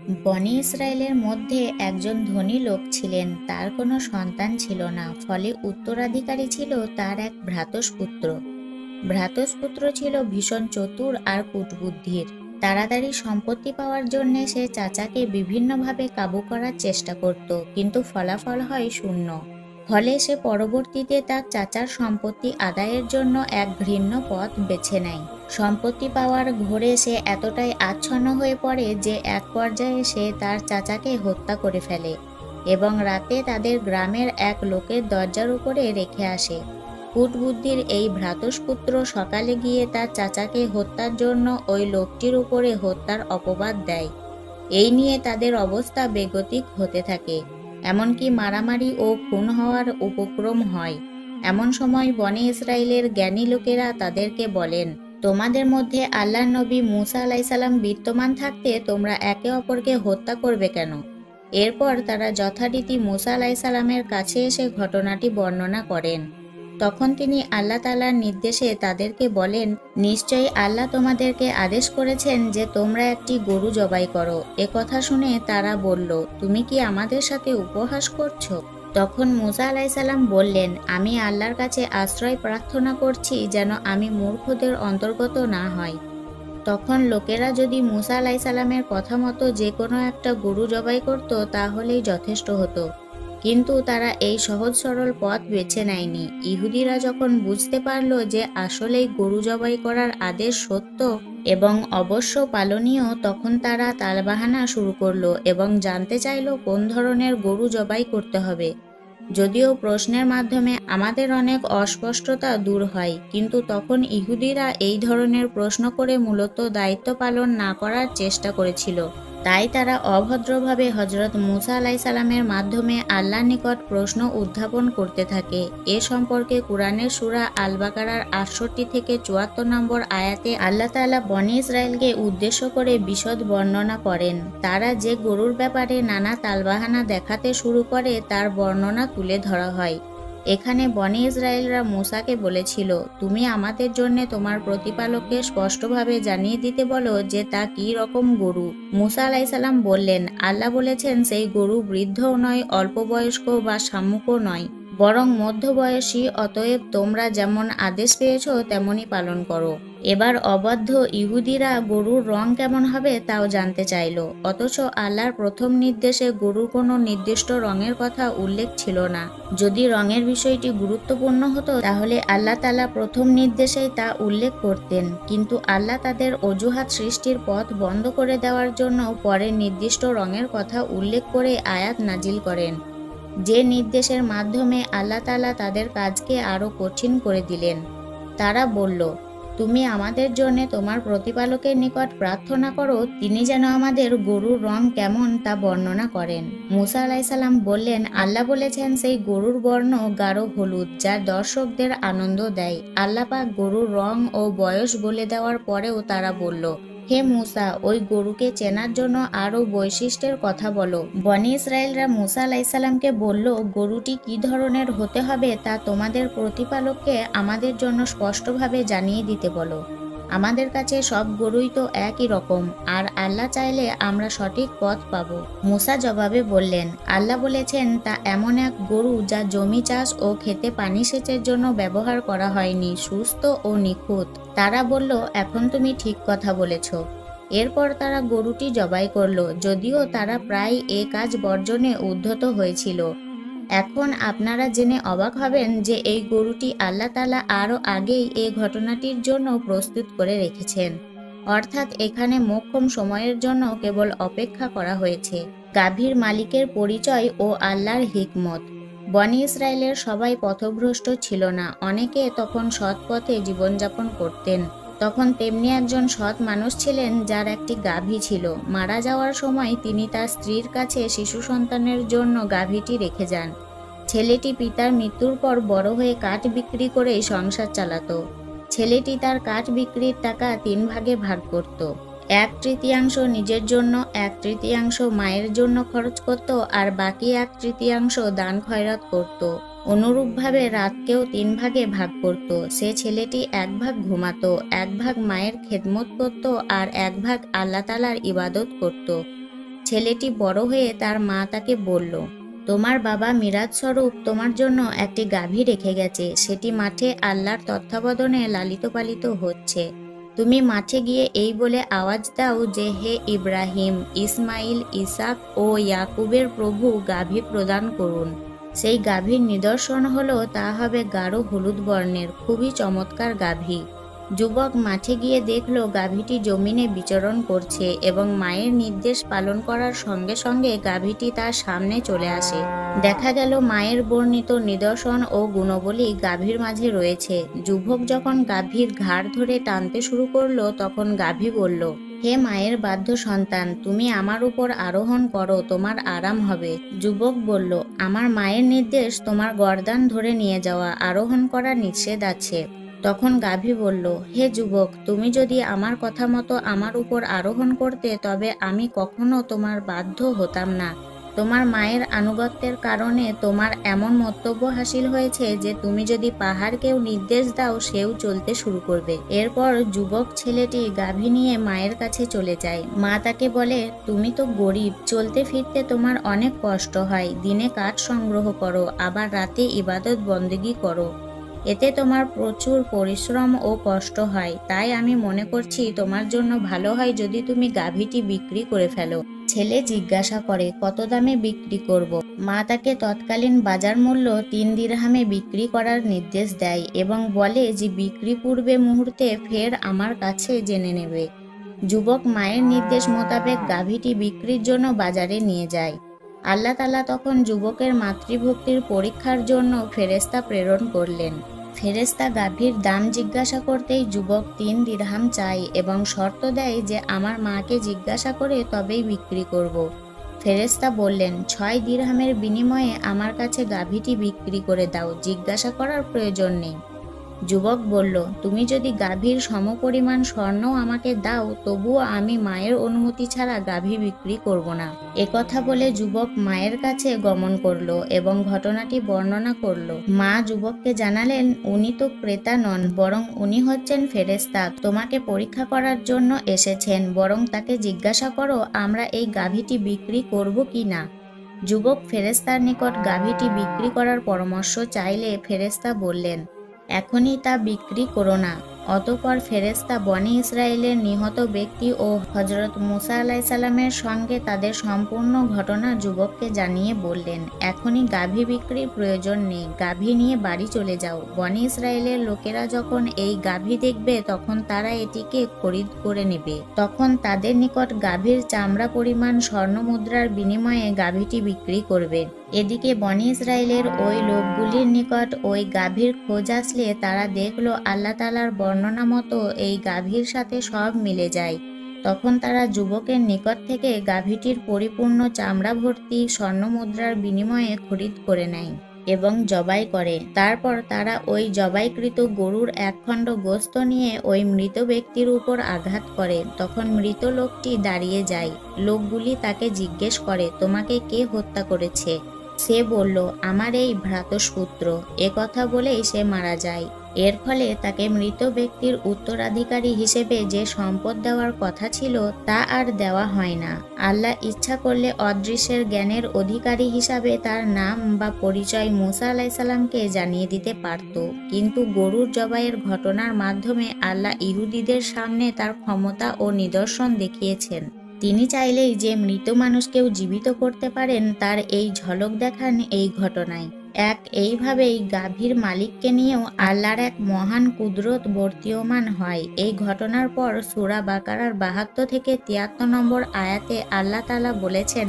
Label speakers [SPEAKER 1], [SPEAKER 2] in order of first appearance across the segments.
[SPEAKER 1] বনি ইসরায়েলের মধ্যে একজন ধনী লোক ছিলেন, তার কোনো সন্তান ছিল না, ফলে উত্তরাধিকারী ছিল তার এক ভ্রাতুষ্পুত্র। ভ্রাতুষ্পুত্র ছিল ভীষণ চতুর আর কূটবুদ্ধির। তাড়াতাড়ি সম্পত্তি পাওয়ার জন্য সে চাচাকে বিভিন্নভাবে কাবু করার চেষ্টা করত, কিন্তু ফলাফল হয় শূন্য। ফলে সে পরবর্তীতে তার চাচার সম্পত্তি আদায়ের জন্য এক ঘৃণ্য পথ বেছে নেয়। সম্পত্তি পাওয়ার ঘোরে সে এতটাই আচ্ছন্ন হয়ে পড়ে যে এক পর্যায়ে সে তার চাচাকে হত্যা করে ফেলে এবং রাতে তাদের গ্রামের এক লোকের দরজার উপরে রেখে আসে। কূটবুদ্ধির এই ভ্রাতুষ্পুত্র সকালে গিয়ে তার চাচাকে হত্যার জন্য ওই লোকটির উপরে হত্যার অপবাদ দেয়। এই নিয়ে তাদের অবস্থা বেগতিক হতে থাকে, এমনকি মারামারি ও খুন হওয়ার উপক্রম হয়। এমন সময় বনে ইসরায়েলের জ্ঞানী লোকেরা তাদেরকে বলেন, তোমাদের মধ্যে আল্লাহর নবী মুসা আলাইসাল্লাম বিদ্যমান থাকতে তোমরা একে অপরকে হত্যা করবে কেন? এরপর তারা যথারীতি মুসা আলাইসাল্লামের কাছে এসে ঘটনাটি বর্ণনা করেন। তখন তিনি আল্লাহ তাআলার নির্দেশে তাদেরকে বলেন, নিশ্চয়ই আল্লাহ তোমাদেরকে আদেশ করেছেন যে তোমরা একটি গরু জবাই করো। এ কথা শুনে তারা বলল, তুমি কি আমাদের সাথে উপহাস করছো? তখন মুসা আলাইসাল্লাম বললেন, আমি আল্লাহর কাছে আশ্রয় প্রার্থনা করছি যেন আমি মূর্খদের অন্তর্গত না হয়। তখন লোকেরা যদি মুসা আলাইসাল্লামের কথা মতো যে কোনো একটা গরু জবাই করত তাহলেই যথেষ্ট হতো, কিন্তু তারা এই সহজ সরল পথ বেছে নেয়নি। ইহুদিরা যখন বুঝতে পারল যে আসলেই গরু জবাই করার আদেশ সত্য এবং অবশ্য পালনীয়, তখন তারা তালবাহানা শুরু করলো এবং জানতে চাইল কোন ধরনের গরু জবাই করতে হবে। যদিও প্রশ্নের মাধ্যমে আমাদের অনেক অস্পষ্টতা দূর হয়, কিন্তু তখন ইহুদিরা এই ধরনের প্রশ্ন করে মূলত দায়িত্ব পালন না করার চেষ্টা করেছিল। তাই তারা অভদ্রভাবে হজরত মুসা আলাইসাল্লামের মাধ্যমে আল্লাহর নিকট প্রশ্ন উত্থাপন করতে থাকে। এ সম্পর্কে কুরআনের সূরা আল বাকারার ৬৮ থেকে ৭৪ নম্বর আয়াতে আল্লাহ তাআলা বনী ইসরায়েলকে উদ্দেশ্য করে বিশদ বর্ণনা করেন। তারা যে গরুর ব্যাপারে নানা তালবাহানা দেখাতে শুরু করে তার বর্ণনা তুলে ধরা হয়। এখানে বনী ইসরায়েলরা মুসাকে বলেছিল, তুমি আমাদের জন্য তোমার প্রতিপালককে স্পষ্টভাবে জানিয়ে দিতে বলো যে তা কি রকম গরু। মুসা আলাইসাল্লাম বললেন, আল্লাহ বলেছেন সেই গরু বৃদ্ধও নয়, অল্প বয়স্ক বা শামুকও নয়, বরং মধ্যবয়সী। অতএব তোমরা যেমন আদেশ পেয়েছ তেমনই পালন করো। এবার অবাধ্য ইহুদিরা গরুর রং কেমন হবে তাও জানতে চাইল, অথচ আল্লাহর প্রথম নির্দেশে গরুর কোনো নির্দিষ্ট রঙের কথা উল্লেখ ছিল না। যদি রঙের বিষয়টি গুরুত্বপূর্ণ হতো তাহলে আল্লাহ তাআলা প্রথম নির্দেশেই তা উল্লেখ করতেন, কিন্তু আল্লাহ তাদের অজুহাত সৃষ্টির পথ বন্ধ করে দেওয়ার জন্য পরে নির্দিষ্ট রঙের কথা উল্লেখ করে আয়াত নাজিল করেন, যে নির্দেশের মাধ্যমে আল্লাহ তাআলা তাদের কাজকে আরো কঠিন করে দিলেন। তারা বলল, তুমি আমাদের জন্য তোমার প্রতিপালকের নিকট প্রার্থনা করো, তিনি যেন আমাদের গরুর রং কেমন তা বর্ণনা করেন। মুসা আলাইসাল্লাম বললেন, আল্লাহ বলেছেন সেই গরুর বর্ণ গাঢ় হলুদ, যা দর্শকদের আনন্দ দেয়। আল্লাহ পাক গরুর রং ও বয়স বলে দেওয়ার পরেও তারা বলল, হে মুসা, ওই গরুকে চেনার জন্য আরো বৈশিষ্ট্যের কথা বলো। বনী ইসরায়েলরা মুসা আলাইসাল্লামকে বলল, গরুটি কি ধরনের হতে হবে তা তোমাদের প্রতিপালককে আমাদের জন্য স্পষ্টভাবে জানিয়ে দিতে বলো। আমাদের কাছে সব গরুই তো একই রকম, আর আল্লাহ চাইলে আমরা সঠিক পথ পাব। মুসা জবাবে বললেন, আল্লাহ বলেছেন তা এমন এক গরু যা জমি চাষ ও খেতে পানি সেচের জন্য ব্যবহার করা হয়নি, সুস্থ ও নিখুঁত। তারা বলল, এখন তুমি ঠিক কথা বলেছ। এরপর তারা গরুটি জবাই করল, যদিও তারা প্রায় এ কাজ বর্জনে উদ্ধত হয়েছিল। এখন আপনারা জেনে অবাক হবেন যে এই গরুটি আল্লাহ তাআলা আরও আগেই এ ঘটনাটির জন্য প্রস্তুত করে রেখেছেন, অর্থাৎ এখানে মোক্ষম সময়ের জন্য কেবল অপেক্ষা করা হয়েছে। গাভীর মালিকের পরিচয় ও আল্লাহর হিকমত। বনী ইসরায়েলের সবাই পথভ্রষ্ট ছিল না, অনেকে তখন সৎ পথে জীবনযাপন করতেন। তখন তেমনি একজন সৎ মানুষ ছিলেন যার একটি গাভী ছিল। মারা যাওয়ার সময় তিনি তার স্ত্রীর কাছে শিশু সন্তানের জন্য গাভীটি রেখে যান। ছেলেটি পিতার মৃত্যুর পর বড় হয়ে কাঠ বিক্রি করেই সংসার চালাতো। ছেলেটি তার কাঠ বিক্রির টাকা ৩ ভাগে ভাগ করত। ১/৩ নিজের জন্য, ১/৩ মায়ের জন্য খরচ করত, আর বাকি ১/৩ দান খয়রাত করত। অনুরূপভাবে রাতকেও ৩ ভাগে ভাগ করত। সে ছেলেটি ১ ভাগ ঘুমাতো, ১ ভাগ মায়ের খেদমত করত, আর ১ ভাগ আল্লাহ তাআলার ইবাদত করত। ছেলেটি বড় হয়ে তার মা তাকে বলল, তোমার বাবা মিরাজ স্বরূপ তোমার জন্য একটি গাভী রেখে গেছে, সেটি মাঠে আল্লাহর তত্ত্বাবধানে লালিত পালিত হচ্ছে। তুমি মাঠে গিয়ে এই বলে আওয়াজ দাও যে, হে ইব্রাহিম, ইসমাইল, ইসাক ও ইয়াকুবের প্রভু গাভী প্রদান করুন। সেই গাভীর নিদর্শন হলো তা হবে গাঢ় হলুদ বর্ণের, খুবই চমৎকার গাভী। যুবক মাঠে গিয়ে দেখল গাভীটি জমিনে বিচরণ করছে এবং মায়ের নির্দেশ পালন করার সঙ্গে সঙ্গে গাভীটি তার সামনে চলে আসে। দেখা গেল মায়ের বর্ণিত নিদর্শন ও গুণবলী গাভীর মাঝে রয়েছে। যুবক যখন গাভীর ঘাড় ধরে টানতে শুরু করলো তখন গাভী বলল, হে মায়ের বাধ্য সন্তান, তুমি আমার উপর আরোহণ করো, তোমার আরাম হবে। যুবক বলল, আমার মায়ের নির্দেশ তোমার গর্দান ধরে নিয়ে যাওয়া, আরোহণ করা নিষেধ আছে। তখন গাভী বলল, হে যুবক, তুমি যদি আমার কথা মতো আমার উপর আরোহণ করতে তবে আমি কখনো তোমার বাধ্য হতাম না। তোমার মায়ের আনুগত্যের কারণে তোমার এমন মন্তব্য হাসিল হয়েছে যে তুমি যদি পাহাড়কেও নির্দেশ দাও সেও চলতে শুরু করবে। এরপর যুবক ছেলেটি গাভী নিয়ে মায়ের কাছে চলে যায়। মা তাকে বলে, তুমি তো গরিব, চলতে ফিরতে তোমার অনেক কষ্ট হয়, দিনে কাঠ সংগ্রহ করো, আবার রাতে ইবাদত বন্দেগী করো, এতে তোমার প্রচুর পরিশ্রম ও কষ্ট হয়। তাই আমি মনে করছি তোমার জন্য ভালো হয় যদি তুমি গাভীটি বিক্রি করে ফেলো। ছেলে জিজ্ঞাসা করে, কত দামে বিক্রি করব? মা তাকে তৎকালীন বাজার মূল্য 3 দিরহামে বিক্রি করার নির্দেশ দেয় এবং বলে যে বিক্রি পূর্বে মুহূর্তে ফের আমার কাছে জেনে নেবে। যুবক মায়ের নির্দেশ মোতাবেক গাভীটি বিক্রির জন্য বাজারে নিয়ে যায়। আল্লাহ তাআলা তখন যুবকের মাতৃভক্তির পরীক্ষার জন্য ফেরেশতা প্রেরণ করলেন। ফেরেশতা গাভীর দাম জিজ্ঞাসা করতেই যুবক 3 দিরহাম চায় এবং শর্ত দেয় যে আমার মাকে জিজ্ঞাসা করে তবেই বিক্রি করব। ফেরেশতা বললেন, 6 দিরহামের বিনিময়ে আমার কাছে গাভীটি বিক্রি করে দাও, জিজ্ঞাসা করার প্রয়োজন নেই। যুবক বলল, তুমি যদি গাভীর সমপরিমাণ স্বর্ণও আমাকে দাও তবুও আমি মায়ের অনুমতি ছাড়া গাভী বিক্রি করব না। একথা বলে যুবক মায়ের কাছে গমন করল এবং ঘটনাটি বর্ণনা করল। মা যুবককে জানালেন, উনি তো ক্রেতা নন, বরং উনি হচ্ছেন ফেরেশতা, তোমাকে পরীক্ষা করার জন্য এসেছেন, বরং তাকে জিজ্ঞাসা করো আমরা এই গাভীটি বিক্রি করব কি না। যুবক ফেরেশতার নিকট গাভীটি বিক্রি করার পরামর্শ চাইলে ফেরেশতা বললেন, এখনই তা বিক্রি করো না। অতঃপর ফেরেশতা বনী ইসরায়েলের নিহত ব্যক্তি ও হযরত মুসা আলাইহিস সালামের সঙ্গে তাদের সম্পূর্ণ ঘটনা যুবককে জানিয়ে বললেন, এখনই গাভী বিক্রির প্রয়োজন নেই, গাভী নিয়ে বাড়ি চলে যাও। বনী ইসরায়েলের লোকেরা যখন এই গাভী দেখবে তখন তারা এটিকে খরিদ করে নেবে। তখন তাদের নিকট গাভীর চামড়া পরিমাণ স্বর্ণ মুদ্রার বিনিময়ে গাভীটি বিক্রি করবে। এদিকে বনী ইসরায়েলের ওই লোকগুলির নিকট ওই গাভীর খোঁজ আসলে তারা দেখল আল্লাহ তাআলার বর্ণনা মতো এই গাভীর সাথে সব মিলে যায়। তখন তারা যুবকের নিকট থেকে গাভীটির পরিপূর্ণ চামড়া ভর্তি স্বর্ণ মুদ্রার বিনিময়ে খরিদ করে নেয় এবং জবাই করে। তারপর তারা ওই জবাইকৃত গরুর এক খণ্ড গোশত নিয়ে ওই মৃত ব্যক্তির উপর আঘাত করে। তখন মৃত লোকটি দাঁড়িয়ে যায়। লোকগুলি তাকে জিজ্ঞেস করে, তোমাকে কে হত্যা করেছে? সে বলল, আমার এই ভ্রাতস্পুত্র। একথা বলেই সে মারা যায়। এর ফলে তাকে মৃত ব্যক্তির উত্তরাধিকারী হিসেবে যে সম্পদ দেওয়ার কথা ছিল তা আর দেওয়া হয় না। আল্লাহ ইচ্ছা করলে অদৃশ্যের জ্ঞানের অধিকারী হিসাবে তার নাম বা পরিচয় মুসা আলাইহিস সালামকে জানিয়ে দিতে পারত, কিন্তু গরুর জবাইয়ের ঘটনার মাধ্যমে আল্লাহ ইহুদিদের সামনে তার ক্ষমতা ও নিদর্শন দেখিয়েছেন। তিনি চাইলেই যে মৃত মানুষকেও জীবিত করতে পারেন তার এই ঝলক দেখান এই ঘটনায়। এইভাবেই গাভীর মালিককে নিয়েও আল্লাহর এক মহান কুদরত বর্তীয়মান হয়। এই ঘটনার পর সূরা বাকারার 72 থেকে 73 নম্বর আয়াতে আল্লাহ তাআলা বলেছেন,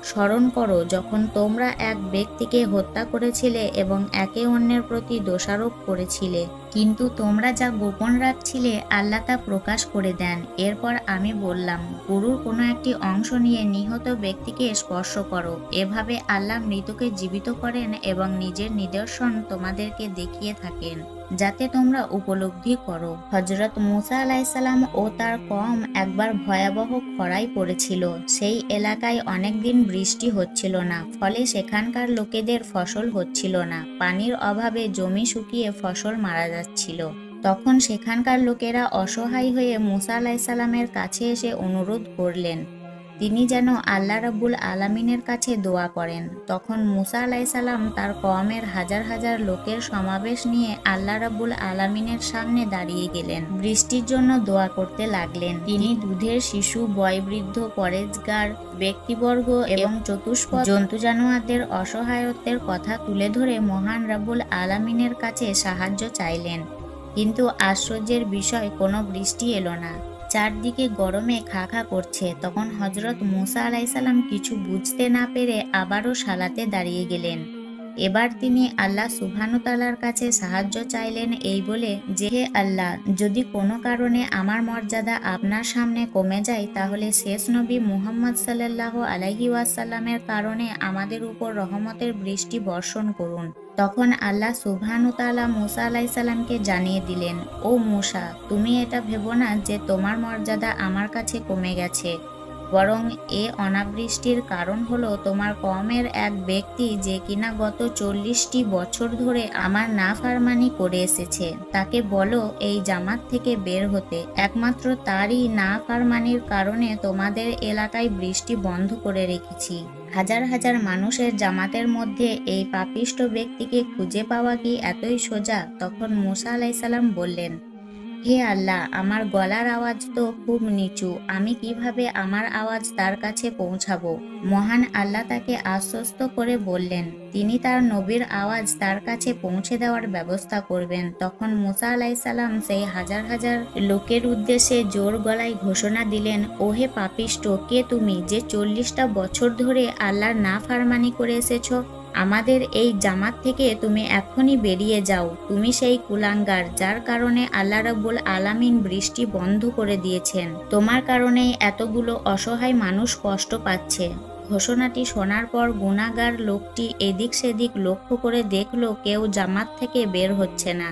[SPEAKER 1] স্মরণ করো যখন তোমরা এক ব্যক্তিকে হত্যা করেছিলে এবং একে অন্যের প্রতি দোষারোপ করেছিলে, কিন্তু তোমরা যা গোপন রাখছিলে আল্লাহ তা প্রকাশ করে দেন। এরপর আমি বললাম, গরুর কোনো একটি অংশ নিয়ে নিহত ব্যক্তিকে স্পর্শ করো। এভাবে আল্লাহ মৃতকে জীবিত করেন এবং নিজের নিদর্শন তোমাদেরকে দেখিয়ে থাকেন যাতে তোমরা উপলব্ধি করো। হযরত মুসা আলাইহিস সালাম ও তার কওম একবার ভয়াবহ খরায় পড়েছিল। সেই এলাকায় অনেকদিন বৃষ্টি হচ্ছিল না, ফলে সেখানকার লোকেদের ফসল হচ্ছিল না। পানির অভাবে জমি শুকিয়ে ফসল মারা যাচ্ছিল। তখন সেখানকার লোকেরা অসহায় হয়ে মুসা আলাইহিস সালামের কাছে এসে অনুরোধ করলেন, তিনি যেন আল্লাহ রাব্বুল আলামিনের কাছে দোয়া করেন। তখন মুসা আলাইসাল্লাম তার কওমের হাজার হাজার লোকের সমাবেশ নিয়ে আল্লাহ রাব্বুল আলামিনের সামনে দাঁড়িয়ে গেলেন। বৃষ্টির জন্য দোয়া করতে লাগলেন। তিনি দুধের শিশু, বয়োবৃদ্ধ, পরেজগার ব্যক্তিবর্গ এবং চতুষ্পদ জন্তু জানোয়ারদের অসহায়ত্বের কথা তুলে ধরে মহান রাব্বুল আলামিনের কাছে সাহায্য চাইলেন। কিন্তু আশ্চর্যের বিষয়, কোনো বৃষ্টি এলো না। চারদিকে গরমে খা খা করছে। তখন হযরত মুসা আলাইসাল্লাম কিছু বুঝতে না পেরে আবারও সালাতে দাঁড়িয়ে গেলেন। এবার তিনি আল্লাহ সুবহানাহু তাআলার কাছে সাহায্য চাইলেন এই বলে যে, হে আল্লাহ, যদি কোনো কারণে আমার মর্যাদা আপনার সামনে কমে যায় তাহলে শেষ নবী মুহাম্মদ সাল্লাল্লাহু আলাইহি ওয়াসাল্লামের কারণে আমাদের উপর রহমতের বৃষ্টি বর্ষণ করুন। তখন আল্লাহ সুবহানাহু তাআলা মুসা আলাইসাল্লামকে জানিয়ে দিলেন, ও মুসা, তুমি এটা ভেবো না যে তোমার মর্যাদা আমার কাছে কমে গেছে, বরং এ অনাবৃষ্টির কারণ হলো তোমার কওমের এক ব্যক্তি যে কিনা গত 40টি বছর ধরে আমার নাফরমানি করে এসেছে। তাকে বলো এই জামাত থেকে বের হতে। একমাত্র তারই নাফরমানির কারণে তোমাদের এলাকায় বৃষ্টি বন্ধ করে রেখেছি। হাজার হাজার মানুষের জামাতের মধ্যে এই পাপিষ্ঠ ব্যক্তিকে খুঁজে পাওয়া কি এতই সোজা? তখন মুসা আলাইসাল্লাম বললেন, হে আল্লাহ, আমার গলার আওয়াজ তো খুব নিচু, আমি কিভাবে আমার আওয়াজ তার কাছে পৌঁছাবো? মহান আল্লাহ তাকে আশ্বস্ত করে বললেন, তিনি তার নবীর আওয়াজ তার কাছে পৌঁছে দেওয়ার ব্যবস্থা করবেন। তখন মুসা আলাইসাল্লাম সেই হাজার হাজার লোকের উদ্দেশ্যে জোর গলায় ঘোষণা দিলেন, ওহে পাপিষ্ঠ, কে তুমি যে 40টা বছর ধরে আল্লাহর নাফরমানি করে এসেছো? আমাদের এই জামাত থেকে তুমি এখনই বেরিয়ে যাও। তুমি সেই কুলাঙ্গার যার কারণে আল্লাহ রাব্বুল আলামিন বৃষ্টি বন্ধ করে দিয়েছেন। তোমার কারণেই এতগুলো অসহায় মানুষ কষ্ট পাচ্ছে। ঘোষণাটি শোনার পর গুনাহগার লোকটি এদিক সেদিক লক্ষ্য করে দেখল কেউ জামাত থেকে বের হচ্ছে না।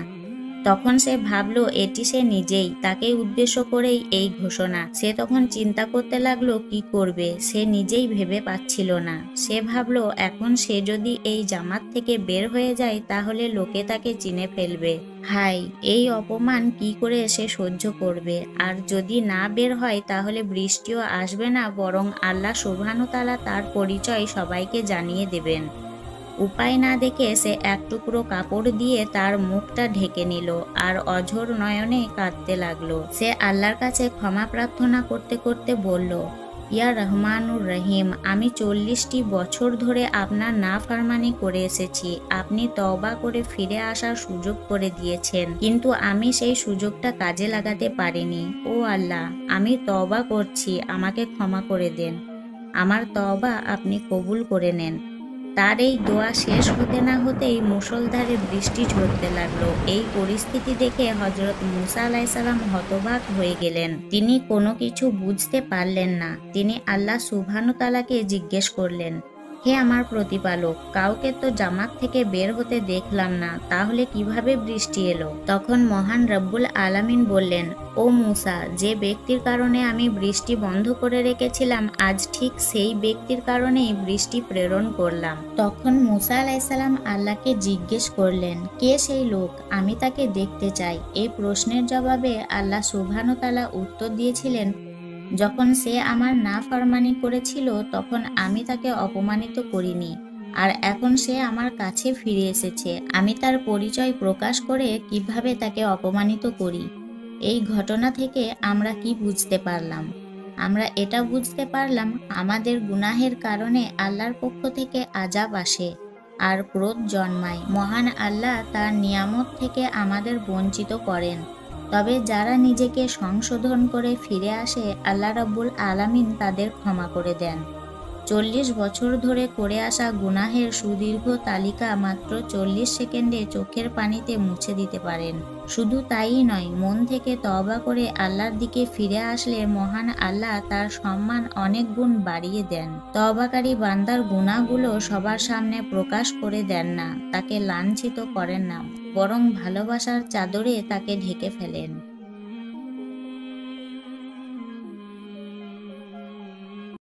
[SPEAKER 1] তখন সে ভাবলো এটি সে নিজেই, তাকে উদ্দেশ্য করেই এই ঘোষণা। সে তখন চিন্তা করতে লাগলো কি করবে, সে নিজেই ভেবে পাচ্ছিল না। সে ভাবলো এখন সে যদি এই জামাত থেকে বের হয়ে যায় তাহলে লোকে তাকে চিনে ফেলবে। হায়, এই অপমান কি করে সে সহ্য করবে? আর যদি না বের হয় তাহলে বৃষ্টিও আসবে না, বরং আল্লাহ সুবহানাহু তাআলা তার পরিচয় সবাইকে জানিয়ে দেবেন। উপায় না দেখে সে এক টুকরো কাপড় দিয়ে তার মুখটা ঢেকে নিল আর অঝোর নয়নে কাঁদতে লাগলো। সে আল্লাহর কাছে ক্ষমা প্রার্থনা করতে করতে বলল, ইয়া রহমানুর রহিম, আমি 40টি বছর ধরে আপনার নাফরমানি করে এসেছি। আপনি তওবা করে ফিরে আসার সুযোগ করে দিয়েছেন, কিন্তু আমি সেই সুযোগটা কাজে লাগাতে পারিনি। ও আল্লাহ, আমি তওবা করছি, আমাকে ক্ষমা করে দেন। আমার তওবা আপনি কবুল করে নেন। তার এই দোয়া শেষ হতে না হতেই মুষলধারে বৃষ্টি ঝরতে লাগলো। এই পরিস্থিতি দেখে হযরত মুসা আলাইসাল্লাম হতবাক হয়ে গেলেন। তিনি কোনো কিছু বুঝতে পারলেন না। তিনি আল্লাহ সুবহানাহু তাআলাকে জিজ্ঞেস করলেন, হে আমার প্রতিপালক, কাউকে তো জামাত থেকে বের হতে দেখলাম না, তাহলে কিভাবে বৃষ্টি এলো? তখন মহান রব্বুল আলামিন বললেন, ও মুসা, যে ব্যক্তির কারণে আমি বৃষ্টি বন্ধ করে রেখেছিলাম আজ ঠিক সেই ব্যক্তির কারণেই বৃষ্টি প্রেরণ করলাম। তখন মুসা আলাইসাল্লাম আল্লাহকে জিজ্ঞেস করলেন, কে সেই লোক? আমি তাকে দেখতে চাই। এই প্রশ্নের জবাবে আল্লাহ সুবহানাহু তাআলা উত্তর দিয়েছিলেন, যখন সে আমার নাফরমানি করেছিল তখন আমি তাকে অপমানিত করিনি, আর এখন সে আমার কাছে ফিরে এসেছে। আমি তার পরিচয় প্রকাশ করে কিভাবে তাকে অপমানিত করি? এই ঘটনা থেকে আমরা কি বুঝতে পারলাম? আমরা এটা বুঝতে পারলাম আমাদের গুনাহের কারণে আল্লাহর পক্ষ থেকে আযাব আসে আর ক্রোধ জন্মায়। মহান আল্লাহ তার নিয়ামত থেকে আমাদের বঞ্চিত করেন। তবে যারা নিজেকে সংশোধন করে ফিরে আসে আল্লাহ রাব্বুল আলামিন তাদের ক্ষমা করে দেন। 40 বছর ধরে করে আসা গুনাহের সুদীর্ঘ তালিকা মাত্র 40 সেকেন্ডে চোখের পানিতে মুছে দিতে পারেন। শুধু তাই নয়, মন থেকে তওবা করে আল্লাহর দিকে ফিরে আসলে মহান আল্লাহ তার সম্মান অনেক গুণ বাড়িয়ে দেন। তওবাকারী বান্দার গুনাহগুলো সবার সামনে প্রকাশ করে দেন না, তাকে লাঞ্ছিত করেন না, বরং ভালোবাসার চাদরে তাকে ঢেকে ফেলেন।